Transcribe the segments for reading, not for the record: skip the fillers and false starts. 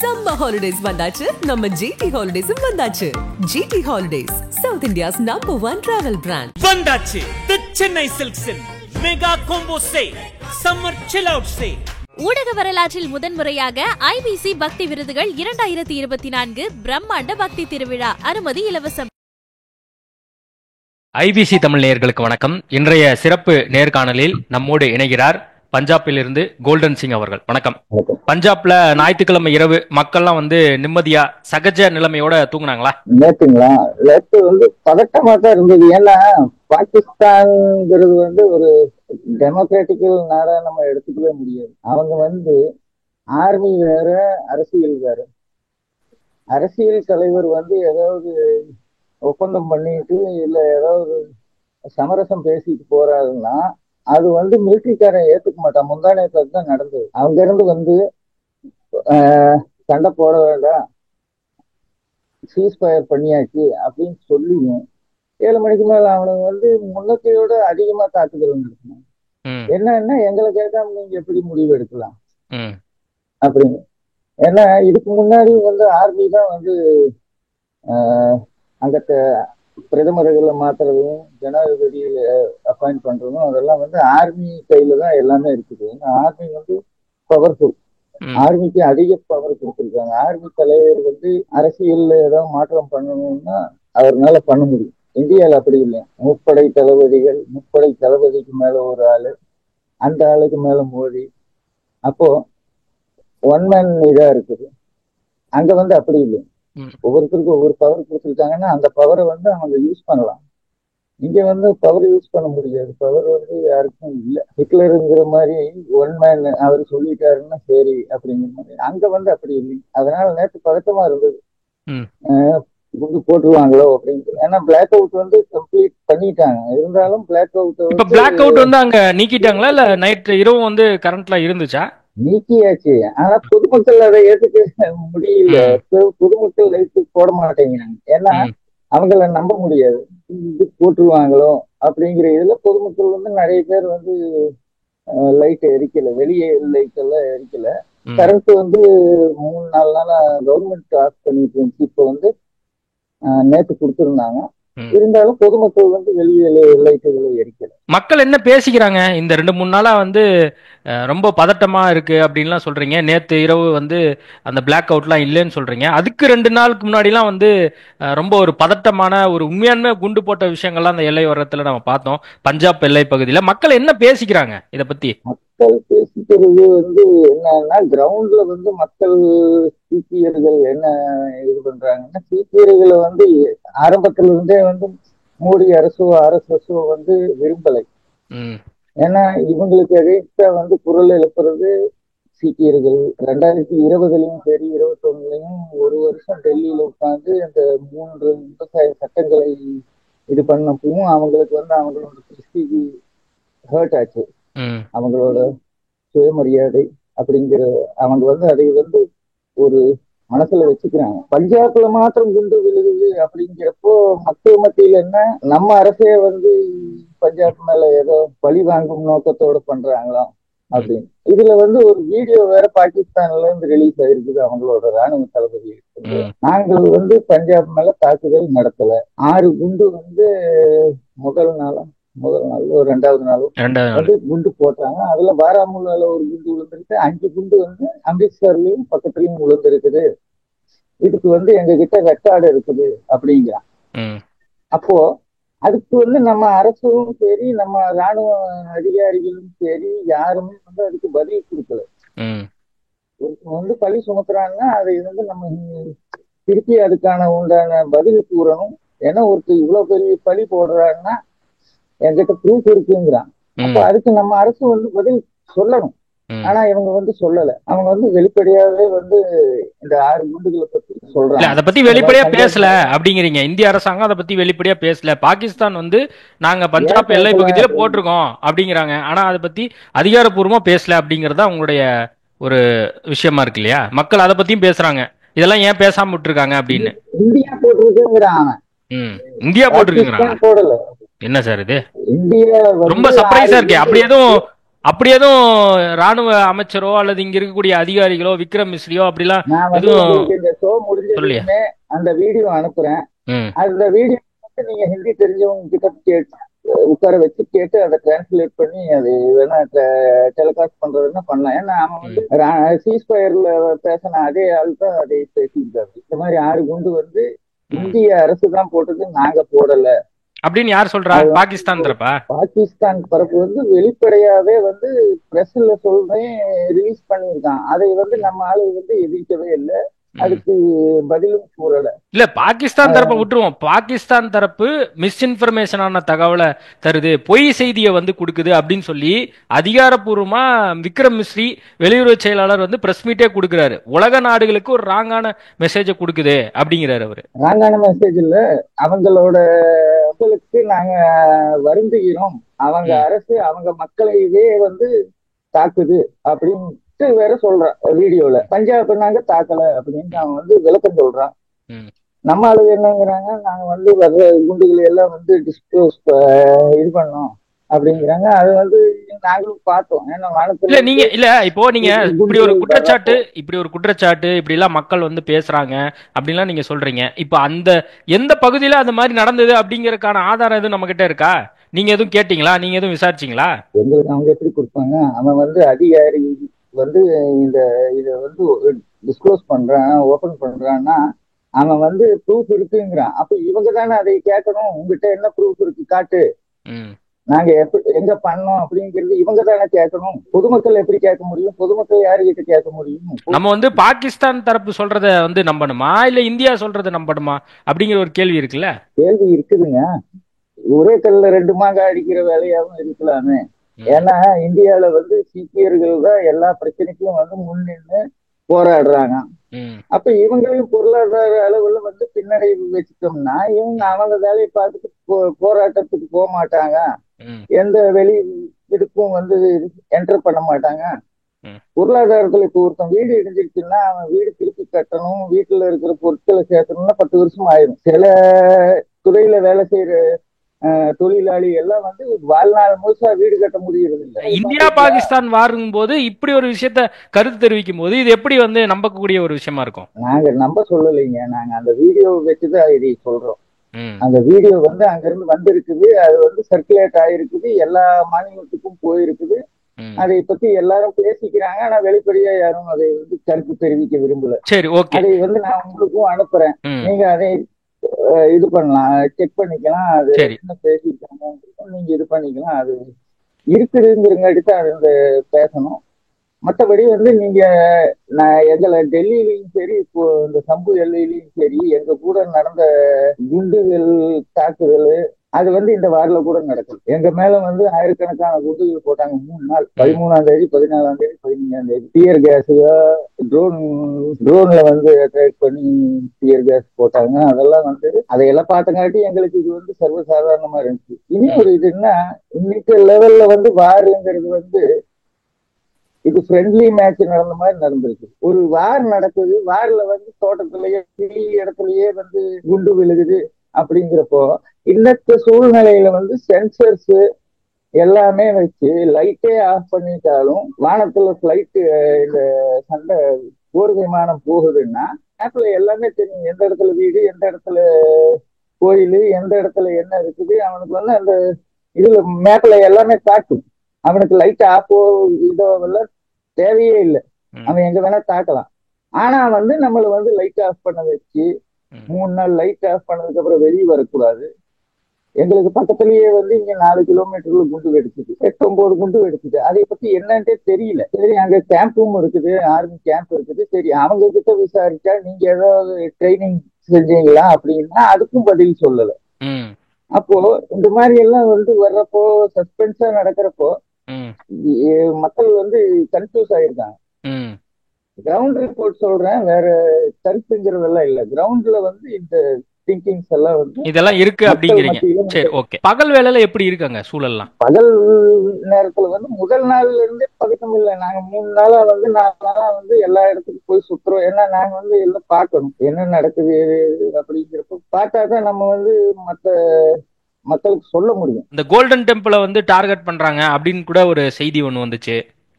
Summer holidays வந்தாச்சு, நம்ம GT Holidays வந்தாச்சு. GT Holidays, South India's #1 travel brand. வந்தாச்சு The Chennai Silks mega combo sale, summer chill out sale. ஊடக வரலாற்றில் முதன்முறையாக IBC பக்தி விருதுகள் 2024 பிரம்மாண்ட பக்தி திருவிழா. அனுமதி இலவசம். IBC தமிழ் நேயர்களுக்கு வணக்கம். இன்றைய சிறப்பு நேர்காணலில் நம்மோடு இணைகிறார் பஞ்சாபிலிருந்து கோல்டன் சிங் அவர்கள். வணக்கம். பஞ்சாப்ல ஞாயிற்றுக்கிழமை இரவு மக்கள்லாம் நிம்மதியா சகஜ நிலைமையோட தூங்குனாங்களா? நேற்று பதட்டமா தான் இருந்தது. ஏன்னா பாகிஸ்தான்ங்கிறது ஒரு டெமோக்ராட்டிக்கல் நாடா நம்ம எடுத்துக்கவே முடியாது. அவங்க ஆர்மி வேற, அரசியல் வேற. அரசியல் தலைவர் ஏதாவது ஒப்பந்தம் பண்ணிட்டு இல்ல ஏதாவது சமரசம் பேசிட்டு போறாருன்னா அது மிலிட்டரிக்காரன் ஏத்துக்க மாட்டான். முந்தானத்துல தான் நடந்தது. அவங்க இருந்து சண்டை போட வேண்டாம், சீஸ்ஃபயர் பண்ணியாச்சு அப்படின்னு சொல்லியும் 7 மணிக்கு மேல அவனுக்கு முன்னத்தையோட அதிகமா தாக்குதல் நடத்தினான். என்னன்னா எங்களை கேட்காம நீங்க எப்படி முடிவு எடுக்கலாம் அப்படின்னு. ஏன்னா இதுக்கு முன்னாடி ஆர்மி தான் அங்கத்த பிரதமர்களை மாத்துறதும் ஜனாதிபதி அப்பாயிண்ட் பண்றதும் அதெல்லாம் ஆர்மி கையில தான் எல்லாமே இருக்குது. Army powerful. ஆர்மிக்கு அதிக பவர் கொடுத்துருக்காங்க. ஆர்மி தலைவர் அரசியல்ல ஏதாவது மாற்றம் பண்ணணும்னா அவர்னால பண்ண முடியும். இந்தியாவில் அப்படி இல்லை. முப்படை தளபதிகள், முப்படை தளபதிக்கு மேல ஒரு ஆளு, அந்த ஆளுக்கு மேல மோடி, அப்போ ஒன் மேன் இதா இருக்குது. அங்க அப்படி இல்லை. ஒவ்வொருத்தருக்கும் ஒவ்வொரு பவர் கொடுத்துருக்காங்கன்னா அந்த பவரை அவங்க யூஸ் பண்ணலாம். இங்க பவர் யூஸ் பண்ண முடியாது. பவர் யாருக்கும் இல்லை. ஹிட்லருங்கிற மாதிரி ஒன் மேன் அவர் சொல்லிட்டாருன்னா சரி அப்படிங்கிற மாதிரி. அங்க அப்படி இல்லை. அதனால நேற்று பதட்டமா இருந்தது. குண்டு போட்டுருவாங்களோ அப்படின்னு. ஏன்னா பிளாக் அவுட் கம்ப்ளீட் பண்ணிட்டாங்க. இருந்தாலும் பிளாக் அவுட் அங்க நீக்கிட்டாங்களா இல்ல நைட் இரவு கரண்ட்ல இருந்துச்சா? நீக்கியாச்சு. ஆனா பொதுமக்கள் அதை ஏத்துக்க முடியல. பொதுமக்கள் லைட்டு போட மாட்டேங்கிறாங்க. ஏன்னா அவங்கள நம்ப முடியாது. இது போட்டுருவாங்களோ அப்படிங்கிற இதுல பொதுமக்கள் நிறைய பேர் லைட் எரிக்கல. வெளியே லைட் எல்லாம் எரிக்கல. கரண்ட் 3-4 நாளா கவர்மெண்ட் ஆஃப் பண்ணிட்டு இருந்துச்சு. இப்போ நேற்று கொடுத்துருந்தாங்க. இருந்தாலும் பொதுமக்கள் வெளியே லைட்டுகளை எரிக்கல. மக்கள் என்ன பேசிக்கிறாங்க? இந்த 2-3 நாளா ரொம்ப பதட்டமா இருக்கு அப்படின்லாம் சொல்றீங்க. நேத்து இரவு அந்த பிளாக் அவுட்லாம் இல்லைன்னு சொல்றீங்க. அதுக்கு 2 நாளுக்கு முன்னாடி எல்லாம் ரொம்ப ஒரு பதட்டமான ஒரு உண்மையான குண்டு போட்ட விஷயங்கள்லாம் அந்த எல்லை ஓரத்துல நம்ம பார்த்தோம். பஞ்சாப் எல்லை பகுதியில மக்கள் என்ன பேசிக்கிறாங்க இத பத்தி? மக்கள் பேசிக்கிறது என்னன்னா கிரவுண்ட்ல மக்கள் சீக்கியர்கள் என்ன இது பண்றாங்கன்னா, சீக்கியர்களை ஆரம்பத்துல இருந்தே மோடி அரசோ RSSஓ விரும்பலை. ஏன்னா இவங்களுக்கு எதிர்த்தா குரல் எழுப்புறது சீக்கியர்கள். 2020லயும் சரி 2021லயும் ஒரு வருஷம் டெல்லியில உட்கார்ந்து அந்த 3 விவசாய சட்டங்களை இது பண்ணப்பவும் அவங்களுக்கு அவங்களோட பிரஸ்டீஜ் ஹர்ட் ஆச்சு. அவங்களோட சுயமரியாதை அப்படிங்கிற அவங்க அதை ஒரு மனசுல வச்சுக்கிறாங்க. பஞ்சாப்ல மாத்திரம் குண்டு விழுகுது அப்படிங்கிறப்போ மக்கள் மத்தியில என்ன நம்ம அரசே பஞ்சாப் மேல ஏதோ பழி வாங்கும் நோக்கத்தோட பண்றாங்களா அப்படின்னு. இதுல ஒரு வீடியோ வேற பாகிஸ்தான்ல இருந்து ரிலீஸ் ஆயிருக்குது. அவங்களோட ராணுவ தளபதி நாங்கள் பஞ்சாப் மேல தாக்குதல் நடத்தல. 6 குண்டு முதல் நாள் 2வது நாளும் குண்டு போட்டாங்க. அதுல பாராமுல்லால ஒரு குண்டு விழுந்திருக்கு. 5 குண்டு அம்ரித்சர்லயும் பக்கத்துலயும் விழுந்திருக்குது. இதுக்கு எங்க கிட்ட ரெக்கார்டு இருக்குது அப்படிங்கிறான். அப்போ அதுக்கு நம்ம அரசும் சரி நம்ம ராணுவ அதிகாரிகளும் சரி யாருமே அதுக்கு பதில் கொடுக்கல. பழி சுமத்துறாங்கன்னா அதை நம்ம திருப்பி அதுக்கான உண்டான பதில் கூறணும். ஏன்னா ஒருத்தர் இவ்வளவு பெரிய பழி போடுறாருன்னா என்கிட்ட ப்ரூஃப் இருக்குங்கிறான். அப்ப அதுக்கு நம்ம அரசு பதில் சொல்லணும். ஆனா இவங்க சொல்லல. அவங்க வெளிப்படையாவே இந்த 6 குண்டுகளை பத்தி சொல்றாங்க. அதை பத்தி வெளிப்படையா பேசல அப்படிங்கிறீங்க. இந்திய அரசாங்கம் அதை பத்தி வெளிப்படையா பேசல. பாகிஸ்தான் நாங்க பஞ்சாப் எல்லை பகுதியில போட்டிருக்கோம் அப்படிங்கிறாங்க. ஆனா அதை பத்தி அதிகாரப்பூர்வமா பேசல அப்படிங்கறதா உங்களுடைய ஒரு விஷயமா இருக்கு இல்லையா? மக்கள் அதை பத்தியும் பேசுறாங்க. இதெல்லாம் ஏன் பேசாம விட்டுருக்காங்க அப்படின்னு. இந்தியா போட்டிருக்குங்கிறாங்க. இந்தியா போட்டிருக்குங்கிறாங்க. போடல. என்ன சார் இது? இந்தியா ரொம்ப சர்ப்ரைஸா இருக்கு. அப்படி எதுவும் அப்படி எதுவும் ராணுவ அமைச்சரோ அல்லது இங்க இருக்கக்கூடிய அதிகாரிகளோ விக்ரம் மிஸ்ரியோ அப்படிலாம் நான் வந்து எதுவும் உங்களுக்கு இந்த ஷோ சொல்லியா? முடிஞ்சதுமே அந்த வீடியோ அனுப்புறேன். ம் அந்த வீடியோ வந்து நீங்க ஹிந்தி தெரிஞ்சவங்க கிட்ட கேட்டு உட்கார வச்சு கேட்டு அதை டிரான்ஸ்லேட் பண்ணி அது வேணா டெலிகாஸ்ட் பண்றதுன்னா பண்ணலாம். ஏன்னா அவன் வந்து சீஸ்பயர்ல பேசின அதே ஆள் தான் அதை பேசியிருக்காரு. இந்த மாதிரி 6 குண்டு வந்து இந்திய அரசு தான் போட்டது, நாங்க போடல அப்படின்னு யார் சொல்றா? பாகிஸ்தான் தரப்பா? பாகிஸ்தான் பரப்பு வந்து வெளிப்படையாவே வந்து பிரஸ்ல சொல்றேன் ரிலீஸ் பண்ணியிருக்கான். அதை வந்து நம்ம ஆளு வந்து எதிர்க்கவே இல்லை, அதுக்கு பதிலும் கூறல. இல்ல பாகிஸ்தான் தரப்பை விட்டுருவோம். பாகிஸ்தான் தரப்பு மிஸ்இன்ஃபர்மேஷனான தகவலை தருது, பொய் செய்தியை வந்து கொடுக்குது அப்படின்னு சொல்லி அதிகாரப்பூர்வமா விக்ரம் மிஸ்ரி வெளியுறவு செயலாளர் வந்து பிரஸ் மீட்டே கொடுக்கிறாரு. உலக நாடுகளுக்கு ஒரு ராங்கான மெசேஜை கொடுக்குது அப்படிங்கிறாரு அவரு. ராங்கான மெசேஜ் இல்ல, அவங்களோட மக்களுக்கு நாங்க வருந்துகிறோம், அவங்க அரசு அவங்க மக்களையே வந்து தாக்குது அப்படின்னு வேற சொல்றான் வீடியோல. பஞ்சாப் நாங்க தாக்கல அப்படின்னு அவன் வந்து விளக்கம் சொல்றான். நம்ம ஆளுங்க என்னங்கிறாங்க, நாங்க வந்து வர்ற குண்டுகளை எல்லாம் வந்து டிஸ்க்ளோஸ் இது பண்ணோம் அப்படிங்கிறாங்க. அது வந்து நாங்களும் பார்த்தோம். ஏன்னா இல்ல நீங்க இல்ல இப்போ நீங்க இப்படி ஒரு குற்றச்சாட்டு இப்படி எல்லாம் மக்கள் வந்து பேசுறாங்க அப்படின்லாம் நீங்க சொல்றீங்க. இப்ப அந்த எந்த பகுதியில அந்த மாதிரி நடந்தது அப்படிங்கறதுக்கான ஆதாரம் எதுவும் நம்ம கிட்ட இருக்கா? நீங்க எதுவும் கேட்டீங்களா? நீங்க எதுவும் விசாரிச்சீங்களா? எங்களுக்கு அவங்க எப்படி கொடுப்பாங்க? அவன் வந்து அதிகாரி வந்து இந்த இதை வந்து டிஸ்க்ளோஸ் பண்றான், ஓபன் பண்றான்னா அவன் வந்து ப்ரூஃப் இருக்குங்கிறான். அப்ப இவங்க தானே அதை கேட்கணும், உங்ககிட்ட என்ன ப்ரூஃப் இருக்கு காட்டு, நாங்க எங்க பண்ணோம் அப்படிங்கிறது இவங்க தானே கேட்கணும். பொதுமக்கள் எப்படி கேட்க முடியும்? பொதுமக்கள் யாருகிட்ட கேட்க முடியும்? நம்ம வந்து பாகிஸ்தான் தரப்பு சொல்றத வந்து நம்பணுமா இல்ல இந்தியா சொல்றத நம்பணுமா அப்படிங்கிற ஒரு கேள்வி இருக்குல்ல. கேள்வி இருக்குதுங்க. ஒரே கல்ல 2 மாங்காய் அடிக்கிற வேலையாவும் இருக்கலாமே. ஏன்னா இந்தியாவில வந்து சீக்கியர்கள் தான் எல்லா பிரச்சனைக்கும் வந்து முன்னின்று போராடுறாங்க. அப்ப இவங்களையும் பொருளாதார அளவுல வந்து பின்னடைவு வச்சுட்டோம்னா இவங்க அவங்க வேலையை பார்த்துட்டு போராட்டத்துக்கு போக மாட்டாங்க, எந்த வெளி இதுக்கும் வந்து என்டர் பண்ண மாட்டாங்க. பொருளாதாரத்துல இப்ப ஒருத்தன் வீடு இடிஞ்சிருச்சுன்னா அவன் வீடு திருப்பி கட்டணும், வீட்டுல இருக்கிற பொருட்களை சேர்த்தணும்னா 10 வருஷம் ஆயிடும். சில துறையில வேலை செய்யற தொழிலாளி எல்லாம் வந்து வாழ்நாள் முழுசா வீடு கட்ட முடியறது இல்லை. இந்தியா பாகிஸ்தான் வாரும் போது இப்படி ஒரு விஷயத்த கருத்து தெரிவிக்கும் போது இது எப்படி வந்து நம்பக்கூடிய ஒரு விஷயமா இருக்கும்? நாங்க நம்ப சொல்லலைங்க, நாங்க அந்த வீடியோ வச்சுதான் இதை சொல்றோம். அந்த வீடியோ வந்து அங்க இருந்து வந்திருக்குது, அது வந்து சர்க்குலேட் ஆயிருக்குது, எல்லா மாநிலத்துக்கும் போயிருக்குது. அதை பத்தி எல்லாரும் பேசிக்கிறாங்க. ஆனா வெளிப்படையா யாரும் அதை வந்து கருத்து தெரிவிக்க விரும்பல. சரி, ஓகே. அதை வந்து நான் உங்களுக்கும் அனுப்புறேன், நீங்க அதை இது பண்ணலாம், செக் பண்ணிக்கலாம். அது என்ன பேசிருக்காங்க நீங்க இது பண்ணிக்கலாம். அது இருக்குதுங்கிறங்காட்டி அது பேசணும். மற்றபடி வந்து நீங்க எங்களை டெல்லியிலையும் சரி, இப்போ இந்த சம்பு எல்லையிலையும் சரி, எங்க கூட நடந்த குண்டுகள் தாக்குதல் அது வந்து இந்த வாரில கூட நடக்குது. எங்க மேல வந்து ஆயிரக்கணக்கான குண்டுகள் போட்டாங்க 3 நாள், 13ஆம் தேதி, 14ஆம் தேதி, 15ஆம் தேதி. டியர் கேஸ், ட்ரோன்ல வந்து அட்டாக் பண்ணி டியர் கேஸ் போட்டாங்க. அதெல்லாம் வந்து அதையெல்லாம் பார்த்தங்காட்டி எங்களுக்கு இது வந்து சர்வசாதாரணமா இருந்துச்சு. இனி ஒரு இதுன்னா இன்னைக்கு லெவல்ல வந்து வாருங்கிறது வந்து இது ஃப்ரெண்ட்லி மேட்ச் நடந்த மாதிரி நடந்திருக்கு. ஒரு வார் நடக்குது, வார்ல வந்து தோட்டத்திலேயே இடத்துலயே வந்து குண்டு விழுகுது அப்படிங்கிறப்போ இன்னத்த சூழ்நிலையில வந்து சென்சர்ஸ் எல்லாமே வச்சு லைட்டே ஆஃப் பண்ணிட்டாலும் வானத்துல பிளைட் இந்த சண்டை போர் விமானம் போகுதுன்னா மேப்ல எல்லாமே தெரியும், எந்த இடத்துல வீடு, எந்த இடத்துல கோயில், எந்த இடத்துல என்ன இருக்குது. அவனுக்கு வந்து அந்த இதுல மேப்ல எல்லாமே காட்டும். அவனுக்கு லைட் ஆஃபோ இதோ எல்லாம் தேவையே இல்லை, அவன் எங்க வேணா தாக்கலாம். ஆனா வந்து நம்மளை வந்து லைட் ஆஃப் பண்ண வச்சு 3 நாள் லைட் ஆஃப் பண்ணதுக்கு அப்புறம் வெளியே வரக்கூடாது. எங்களுக்கு பக்கத்துலயே வந்து இங்க 4 கிலோமீட்டர்ல குண்டு வெடிச்சுது, 8-9 குண்டு வெடிச்சுது. அதை பத்தி என்னன்ட்டே தெரியல. சரி, அங்க கேம்பும் இருக்குது, ஆர்மி கேம்ப் இருக்குது. சரி, அவங்க கிட்ட விசாரிச்சா நீங்க ஏதாவது ட்ரைனிங் செஞ்சீங்களா அப்படின்னா அதுக்கும் பதில் சொல்லல. அப்போ இந்த மாதிரி எல்லாம் வந்து வர்றப்போ சஸ்பென்ஸா நடக்கிறப்போ மக்கள் வந்து கன்ஃபியூஸ் ஆயிருக்காங்க. கிரவுண்ட் ரிப்போர்ட் சொல்றேன், வேற கருத்துங்கிறதெல்லாம் இல்ல. கிரவுண்ட்ல வந்து இந்த திங்கிங்ஸ் எல்லாம் வந்து இதெல்லாம் இருக்கு அப்படிங்கிறீங்க. சரி, ஓகே. பகல் வேளையில எப்படி இருக்காங்க சூழல்லாம்? பகல் நேரத்துல வந்து முதல் நாள்ல இருந்தே பதட்டம் இல்லை. நாங்க 3 நாளா வந்து 4 நாளா வந்து எல்லா இடத்துக்கும் போய் சுத்துறோம். ஏன்னா நாங்க வந்து எல்லாம் பார்க்கணும் என்ன நடக்குது அப்படிங்கிறப்ப பார்த்தாதான் நம்ம வந்து மற்ற மக்களுக்கு சொல்ல முடியும். இந்த கோல்டன் டெம்பிளை வந்து டார்கெட் பண்றாங்க அப்படின்னு கூட ஒரு செய்தி ஒண்ணு வந்துச்சு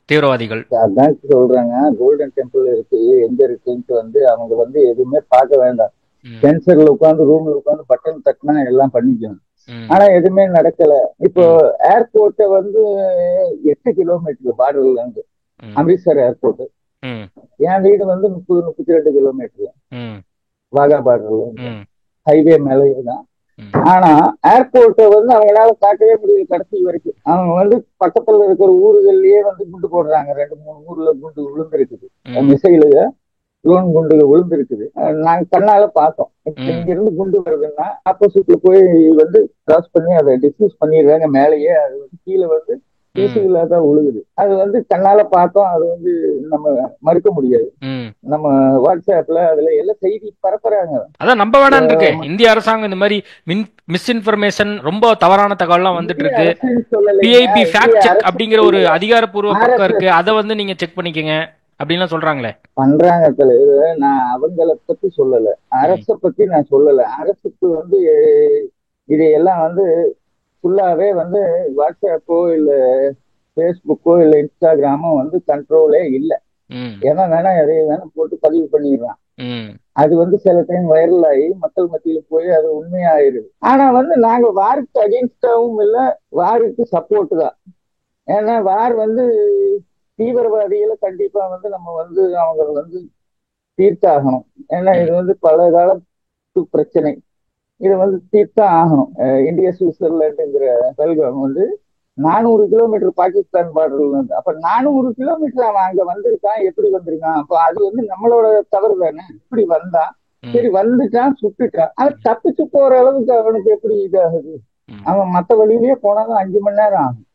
தீவிரவாதிகள். அதான் சொல்றாங்க, கோல்டன் டெம்பிள் இருக்கு எங்க இருக்குன்ட்டு வந்து அவங்க வந்து எதுவுமே பார்க்க வேண்டாம். சென்சர்ல உட்காந்து ரூம்ல உட்காந்து பட்டன் தட்டினா எல்லாம் பண்ணிக்கணும். ஆனா எதுவுமே நடக்கல. இப்போ ஏர்போர்ட்டை வந்து 8 கிலோமீட்டர் பார்டர்ல இருந்து அம்ரித்சர் ஏர்போர்ட், என் வீடு வந்து 30-32 கிலோமீட்டர் வாகா பார்டர்ல, ஹைவே மேலேதான். ஆனா ஏர்போர்ட்டை வந்து அவங்களால தாக்கவே முடியல கடைசி வரைக்கும். அவங்க வந்து பக்கத்துல இருக்கிற ஊர்கள்லயே வந்து குண்டு போடுறாங்க. 2-3 ஊர்ல குண்டு விழுந்திருக்குது, மிசைலுக ட்ரோன் குண்டு விழுந்திருக்குது. நாங்க கண்ணால பார்த்தோம். இங்க இருந்து குண்டு வருதுன்னா ஆப்போசிட்ல போய் வந்து கிராஸ் பண்ணி அதை டிஸ்யூஸ் பண்ணிடுறாங்க மேலேயே. அது வந்து கீழே வந்து பீசுகளாதான் விழுகுது. அது வந்து கண்ணால பார்த்தோம். அது வந்து நம்ம மறுக்க முடியாது. நம்ம வாட்ஸ்அப்ல அதுல எல்லாம் செய்தி பரப்புறாங்க. அதான் நம்ப வேணான்னு இருக்கு. இந்திய அரசாங்கம் இந்த மாதிரி மிஸ்இன்ஃபர்மேஷன், ரொம்ப தவறான தகவல்லாம் வந்துட்டு இருக்கு. பிஐபி ஃபேக்ட் செக் அப்படிங்கிற ஒரு அதிகாரப்பூர்வ பக்கம் இருக்கு, அதை வந்து நீங்க செக் பண்ணிக்கங்க அப்படின்லாம் சொல்றாங்களே. பண்றாங்க தலைவர். நான் அவங்கள பத்தி சொல்லல, அரசை பத்தி நான் சொல்லல. அரசுக்கு வந்து இதையெல்லாம் வந்து ஃபுல்லாவே வந்து வாட்ஸ்அப்போ இல்ல பேஸ்புக்கோ இல்ல இன்ஸ்டாகிராமோ வந்து கண்ட்ரோலே இல்லை. ஏன்னா வேணா எதைய வேணா போட்டு பதிவு பண்ணிடுறான். அது வந்து சில டைம் வைரல் ஆகி மக்கள் மத்தியில போய் அது உண்மையாயிருது. ஆனா வந்து நாங்க வாருக்கு அகேன்ஸ்டாவும் இல்லை, வாருக்கு சப்போர்ட் தான். ஏன்னா வார் வந்து தீவிரவாதிகளை கண்டிப்பா வந்து நம்ம வந்து அவங்க வந்து தீர்த்தாகணும். ஏன்னா இது வந்து பல காலத்து பிரச்சனை, இதை வந்து தீர்த்தான் ஆகணும். இந்தியா சுவிட்சர்லாண்டுங்கிற பல்கம் வந்து 400 கிலோமீட்டர் பாகிஸ்தான் பார்டர்ல இருந்து. அப்ப 400 கிலோமீட்டர் அவன் அங்க வந்திருக்கான். எப்படி வந்திருக்கான்? அப்ப அது வந்து நம்மளோட தவறு தானே. இப்படி வந்தான், சரி வந்துட்டான், சுட்டுட்டான். அவன் தப்பிச்சு போற அளவுக்கு அவனுக்கு எப்படி இதாகுது? அவன் மத்த வழியிலேயே போனாலும் 5 மணி நேரம் ஆகும்.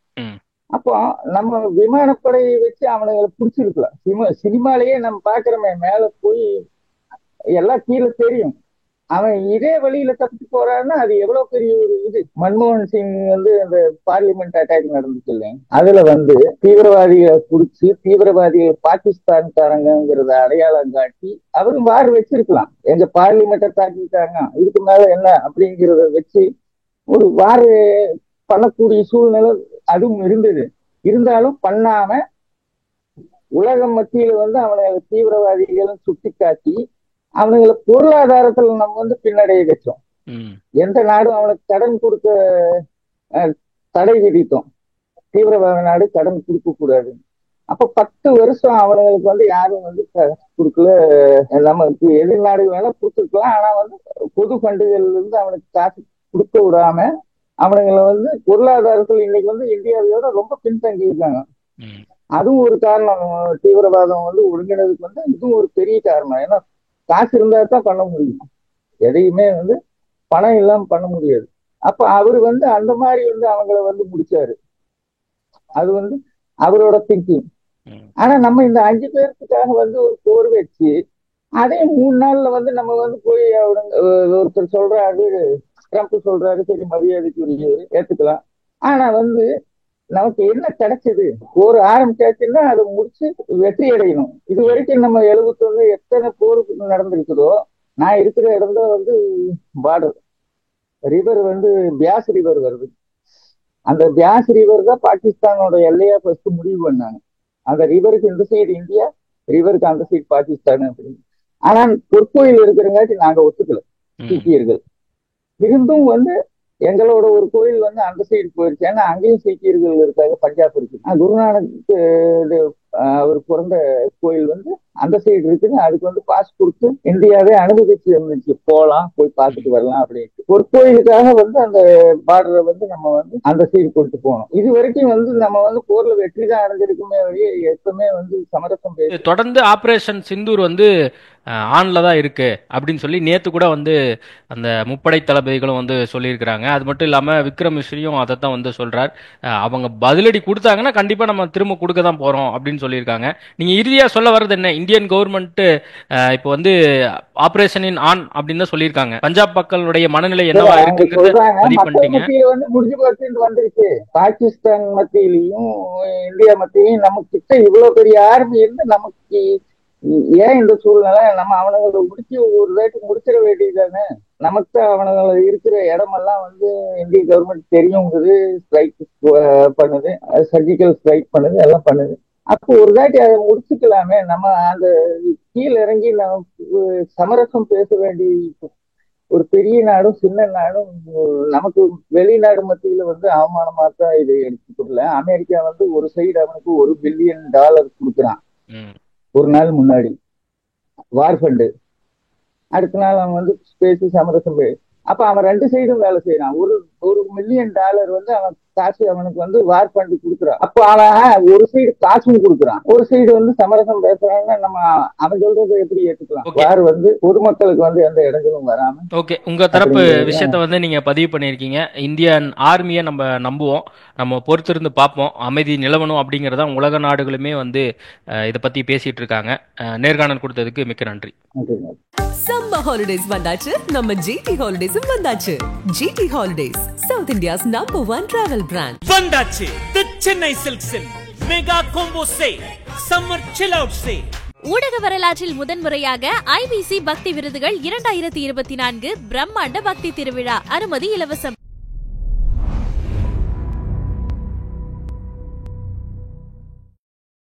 அப்போ நம்ம விமானப்படையை வச்சு அவனுங்களை பிடிச்சிருக்கலாம். சினிமாலேயே நம்ம பாக்குறோமே, மேல போய் எல்லாம் கீழே தெரியும். அவன் இதே வழியில தப்பிச்சு போறான்னா அது எவ்வளவு பெரிய ஒரு இது. மன்மோகன் சிங் வந்து அந்த பார்லிமெண்ட் அட்டாக் நடந்துச்சு இல்லைங்க, அதுல வந்து தீவிரவாதிகளை பிடிச்சி தீவிரவாதிகள் பாகிஸ்தான்காரங்கிறத அடையாளம் காட்டி அவரும் வார் வச்சிருக்கலாம். எங்க பார்லிமெண்ட்டை தாக்கிட்டாங்க, இதுக்கு மேல என்ன அப்படிங்கிறத வச்சு ஒரு வார் பண்ணக்கூடிய சூழ்நிலை அதுவும் இருந்தது. இருந்தாலும் பண்ணாம உலகம் மத்தியில வந்து அவனை தீவிரவாதிகளும் சுட்டி காட்டி அவனுங்களை பொருளாதாரத்துல நம்ம வந்து பின்னடைய வச்சோம். எந்த நாடும் அவனுக்கு கடன் கொடுக்க தடை விதித்தோம். தீவிரவாத நாடு கடன் கொடுக்க கூடாது. அப்ப 10 வருஷம் அவனுங்களுக்கு வந்து யாரும் வந்து கொடுக்கல. நமக்கு எதிர் நாடு வேணா கொடுத்துருக்கலாம், ஆனா வந்து பொது ஃபண்டுகள்ல இருந்து அவனுக்கு காசு கொடுக்க விடாம அவனுங்களை வந்து பொருளாதாரத்தில் இன்னைக்கு வந்து இந்தியாவையோட ரொம்ப பின்தங்கி இருக்காங்க. அதுவும் ஒரு காரணம். தீவிரவாதம் வந்து ஒருங்கினதுக்கு வந்து இதுவும் ஒரு பெரிய காரணம். ஏன்னா காசு இருந்தா தான் பண்ண முடியும், எதையுமே வந்து பணம் இல்லாம பண்ண முடியாது. அப்ப அவரு வந்து அந்த மாதிரி வந்து அவங்கள வந்து முடிச்சாரு. அது வந்து அவரோட திங்கிங். ஆனா நம்ம இந்த 5 பேருக்காக வந்து ஒரு போர் வச்சு அதே 3 நாள்ல வந்து நம்ம வந்து போய் ஒருத்தர் சொல்றாரு, ட்ரம்ப் சொல்றாரு, சரி மரியாதைக்குரியவர் ஏத்துக்கலாம். ஆனா வந்து நமக்கு என்ன கிடைச்சது? போர் ஆரம்பிச்சாச்சுன்னா அதை முடிச்சு வெற்றி அடையணும். இது வரைக்கும் நம்ம 71 எத்தனை போர் நடந்திருக்குதோ, நான் இருக்கிற இடம் தான் வந்து பார்டர். ரிவர் வந்து பியாஸ் ரிவர் வருது. அந்த பியாஸ் ரிவர் தான் பாகிஸ்தானோட எல்லையா ஃபர்ஸ்ட் முடிவு பண்ணாங்க. அந்த ரிவருக்கு இந்த சைடு இந்தியா, ரிவருக்கு அந்த சைடு பாகிஸ்தான் அப்படின்னு. ஆனா பொற்கோயில் இருக்கிறங்காட்டி நாங்க ஒத்துக்கல சீக்கியர்கள். இருந்தும் வந்து எங்களோட ஒரு கோயில் வந்து அந்த சைடு போயிருச்சு. ஏன்னா அங்கேயும் சீக்கியர்கள் இருக்காங்க, பஞ்சாப் இருக்கு. குருநானக் அவர் பிறந்த கோயில் வந்து அந்த சைடு இருக்குன்னு அதுக்கு வந்து பாஸ் கொடுத்து இந்தியாவே அனுமதிச்சு இருந்துச்சு, போகலாம் போய் பார்த்துட்டு வரலாம் அப்படின்ட்டு. ஒரு கோயிலுக்காக வந்து அந்த பார்டரை வந்து நம்ம வந்து அந்த சைடு கொண்டு போனோம். இது வரைக்கும் வந்து நம்ம வந்து போர்ல வெற்றி தான் அடைஞ்சிருக்குமே வழியே எப்பவுமே வந்து சமரசம் பேச. தொடர்ந்து ஆபரேஷன் சிந்தூர் வந்து ஆன்ல தான் இருக்கு அப்படின்னு சொல்லி நேத்து கூட வந்து அந்த முப்படை தளபதிகளும் வந்து சொல்லியிருக்கிறாங்க. அது மட்டும் இல்லாம விக்ரம் மிஸ்ரியும் அதை தான் வந்து சொல்றார். அவங்க பதிலடி கொடுத்தாங்கன்னா கண்டிப்பா நம்ம திரும்ப கொடுக்க தான் போறோம் அப்படின்னு சொல்லியிருக்காங்க. நீங்க இறுதியா சொல்ல வர்றது என்ன? இந்தியன் கவர்மெண்ட் இப்போ வந்து ஆபரேஷன் இன் ஆன் அப்படின்னு தான் சொல்லியிருக்காங்க. பஞ்சாப் மக்களுடைய மனநிலை என்னவா இருக்குங்கிறத பதிவு பண்ணிட்டீங்க. வந்து முடிஞ்சு போச்சுன்னு வந்துருச்சு. பாகிஸ்தான் மத்தியிலையும் இந்தியா மத்தியிலையும் நமக்கு கிட்ட இவ்வளவு பெரிய ஆர்மி இருந்து நமக்கு ஏன் இந்த சூழ்நிலை? நம்ம அவனுங்களை முடிச்சு ஒரு ரேட்டு முடிச்சிட வேண்டியதானே. நமக்கு அவனுங்களை இருக்கிற இடமெல்லாம் வந்து இந்திய கவர்மெண்ட் தெரியுங்குது, ஸ்ட்ரைக் பண்ணுது, சர்ஜிக்கல் ஸ்ட்ரைக் பண்ணுது, எல்லாம் பண்ணுது. அப்போ ஒரு தாட்டி அதை முடிச்சுக்கலாமே. நம்ம அந்த கீழே இறங்கி நம்ம சமரசம் பேச வேண்டிய ஒரு பெரிய நாடும் சின்ன நாடும் நமக்கு வெளிநாடு மத்தியில வந்து அவமானமா தான் இதை எடுத்துக்கொள்ள. அமெரிக்கா வந்து ஒரு சைடு அவனுக்கு $1 பில்லியன் கொடுக்குறான் ஒரு நாள் முன்னாடி வார் ஃபண்டு. அடுத்த நாள் அவன் வந்து பேசி சமரசம் அப்ப அவன் 2 சைடும் வேலை செய்யறான். $1 மில்லியன் வந்து அவன் காசு அவனுக்கு வந்து வார் ஃபண்டு கொடுக்குறான். அப்போ அவன் ஒரு சைடு காசும் கொடுக்குறான், ஒரு சைடு வந்து சமரசம் பேசுறான்னா நம்ம அவன் சொல்றதை எப்படி ஏற்றுக்கலாம்? வார் வந்து பொதுமக்களுக்கு வந்து எந்த இடங்களும் வராம. ஓகே, உங்க தரப்பு விஷயத்த வந்து நீங்க பதிவு பண்ணிருக்கீங்க. இந்தியன் ஆர்மியை நம்ம நம்புவோம், நம்ம பொறுத்திருந்து பார்ப்போம். அமைதி நிலவணும் அப்படிங்கறத உலக நாடுகளுமே வந்து இதை பத்தி பேசிட்டு இருக்காங்க. நேர்காணல் கொடுத்ததுக்கு மிக்க நன்றி. சம்மர் ஹாலிடேஸ் வந்தாச்சு, நம்ம ஜிடி ஹாலிடேஸும் வந்தாச்சு. GT holidays, south India's number 1 travel brand. வந்தாச்சு தி சென்னை சில்க்ஸின் mega combo sale, summer chill out sale. ஊடக வரலாற்றில் முதன்முறையாக ஐபிசி பக்தி விருதுகள் 2024 பிரம்மாண்ட பக்தி திருவிழா. அனுமதி இலவசம்.